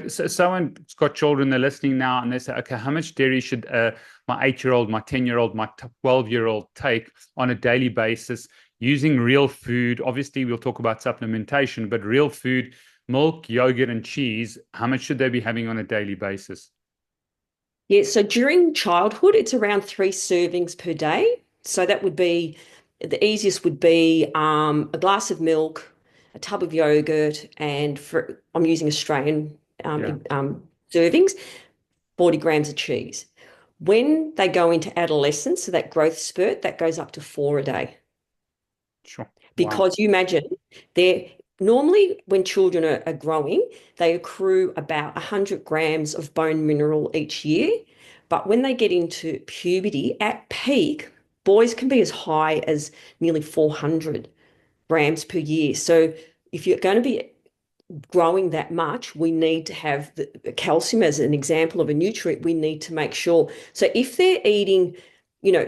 so someone's got children, they're listening now, and they say, okay, how much dairy should my 8-year-old, my 10-year-old, my 12-year-old take on a daily basis using real food? Obviously, we'll talk about supplementation, but real food, milk, yogurt, and cheese, how much should they be having on a daily basis? Yeah, so during childhood, it's around 3 servings per day. So that would be the easiest would be a glass of milk, a tub of yogurt, and for I'm using Australian Yeah, servings, 40 grams of cheese. When they go into adolescence, so that growth spurt, that goes up to 4 a day. sure. Wow. Because you imagine they're normally when children are growing, they accrue about 100 grams of bone mineral each year. But when they get into puberty, at peak, boys can be as high as nearly 400 grams per year. So if you're going to be growing that much, we need to have the calcium as an example of a nutrient. We need to make sure. So if they're eating,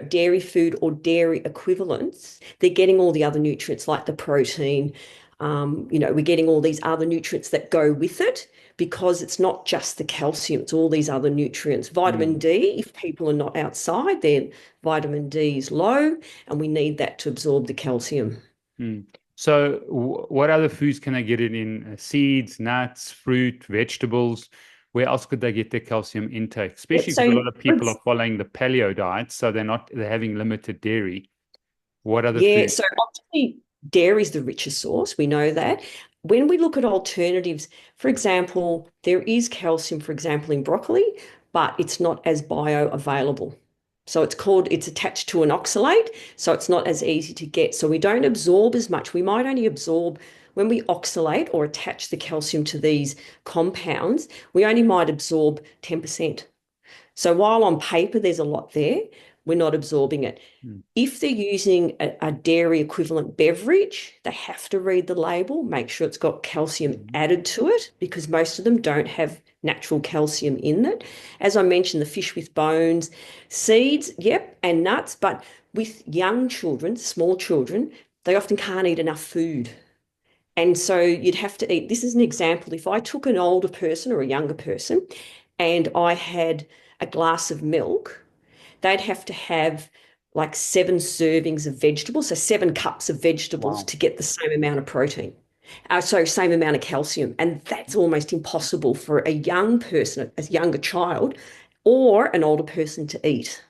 dairy food or dairy equivalents, they're getting all the other nutrients like the protein. We're getting all these other nutrients that go with it because it's not just the calcium, it's all these other nutrients. Vitamin Mm, D, if people are not outside, then vitamin D is low, and we need that to absorb the calcium. mm. So, what other foods can they get it in? Seeds, nuts, fruit, vegetables. Where else could they get their calcium intake? Yeah, Especially because a so lot of people are following the paleo diet, so they're having limited dairy. What other yeah, food? so obviously dairy is the richest source. We know that. When we look at alternatives, for example, there is calcium, for example, in broccoli, but it's not as bioavailable. So it's attached to an oxalate, so it's not as easy to get. So we don't absorb as much. We might only absorb when we oxalate or attach the calcium to these compounds, we only might absorb 10%. So while on paper there's a lot there, we're not absorbing it. Mm, If they're using a dairy equivalent beverage, they have to read the label, make sure it's got calcium mm, added to it because most of them don't have natural calcium in it. As I mentioned, the fish with bones, seeds, yep, and nuts. But with young children, small children, they often can't eat enough food. And so you'd have to eat. This is an example. If I took an older person or a younger person and I had a glass of milk, they'd have to have like 7 servings of vegetables, so 7 cups of vegetables wow. to get the same amount of protein. Same amount of calcium. And that's almost impossible for a young person, a younger child, or an older person to eat.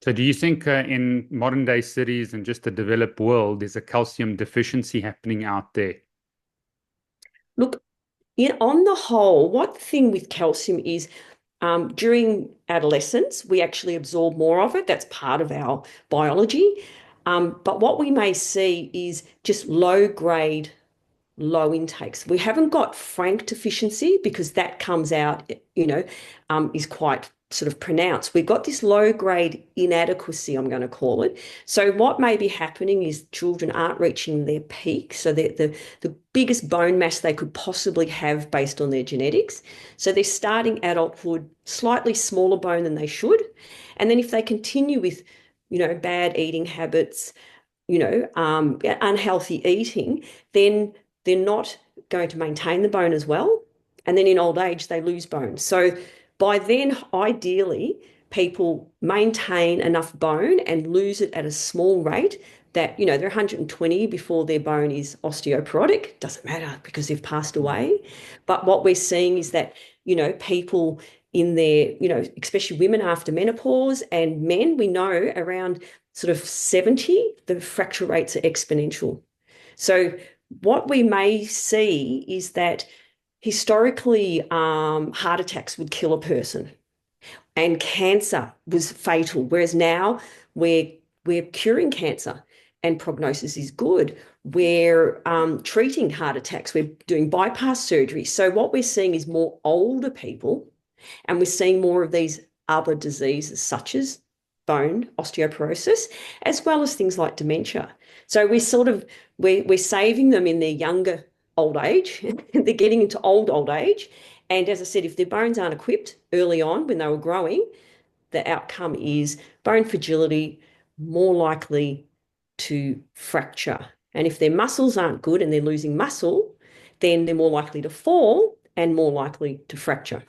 So, do you think in modern day cities and just the developed world, there's a calcium deficiency happening out there? Look, on the whole, what the thing with calcium is during adolescence, we actually absorb more of it. That's part of our biology. But what we may see is just low grade low intakes. We haven't got frank deficiency because that comes out, is quite sort of pronounced. We've got this low grade inadequacy, I'm going to call it. So what may be happening is children aren't reaching their peak. So the biggest bone mass they could possibly have based on their genetics. So they're starting adulthood slightly smaller bone than they should. And then if they continue with, bad eating habits, unhealthy eating, then they're not going to maintain the bone as well. And then in old age, they lose bone. So by then, ideally, people maintain enough bone and lose it at a small rate that, they're 120 before their bone is osteoporotic. Doesn't matter because they've passed away. But what we're seeing is that, people in their, especially women after menopause and men, we know around sort of 70, the fracture rates are exponential. So what we may see is that historically, heart attacks would kill a person and cancer was fatal, whereas now we're curing cancer and prognosis is good. We're treating heart attacks. We're doing bypass surgery. So what we're seeing is more older people, and we're seeing more of these other diseases such as bone osteoporosis, as well as things like dementia. So we're saving them in their younger old age. They're getting into old age. And as I said, if their bones aren't equipped early on when they were growing, the outcome is bone fragility, more likely to fracture. And if their muscles aren't good and they're losing muscle, then they're more likely to fall and more likely to fracture.